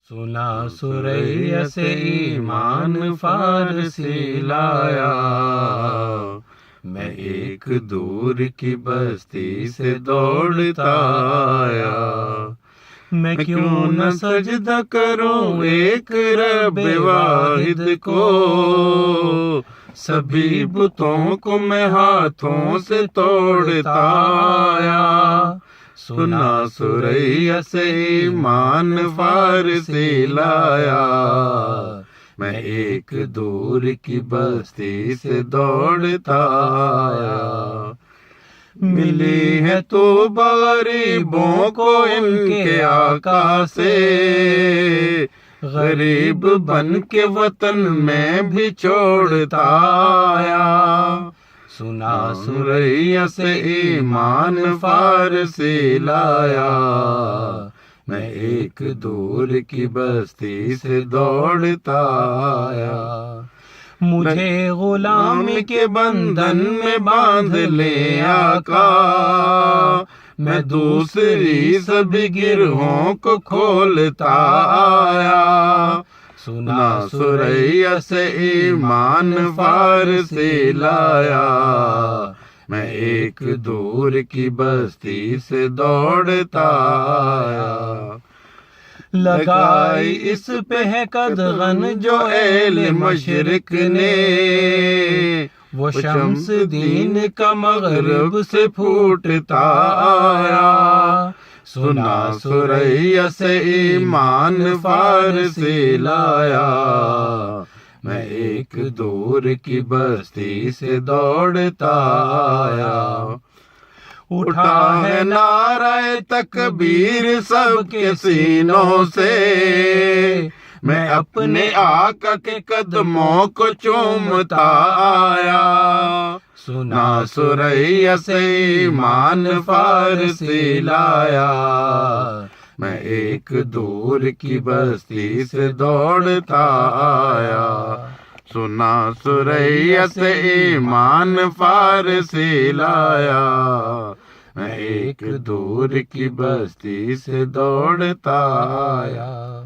سنا سریا سے ایمان فارسی لایا، میں ایک دور کی بستی سے دوڑتا آیا۔ میں کیوں نہ سجدہ کروں ایک رب واحد کو، سبھی بتوں کو میں ہاتھوں سے توڑتا آیا۔ سنا سریا سے ایمان فارسی لایا، میں ایک دور کی بستی سے دوڑتا آیا۔ ملی ہے تو غریبوں کو ان کے آقا سے، غریب بن کے وطن میں بھی چھوڑتا آیا۔ سنا سریا سے ایمان فارسی لایا، میں ایک دور کی بستی سے دوڑتا آیا۔ مجھے غلامی کے بندھن میں باندھ لے آقا، میں دوسری سبھی گروہوں کو کھولتا آیا۔ سنا سریا سے ایمان فارسی لایا، میں ایک دور کی بستی سے دوڑتا آیا۔ لگائی اس پہ ہے قدغن جو اہل مشرق نے، وہ شمس دین کا مغرب سے پھوٹتا آیا۔ سنا سریا سے ایمان فارسی لایا، میں ایک دور کی بستی سے دوڑتا آیا۔ اٹھا ہے نعرہ تکبیر سب کے سینوں سے، میں اپنے آقا کے قدموں کو چومتا آیا۔ سنا سریا سے ایمان فارسی لایا، میں ایک دور کی بستی سے دوڑتا آیا۔ سنا سریا سے ایمان فارسی لایا، میں ایک دور کی بستی سے دوڑتا آیا۔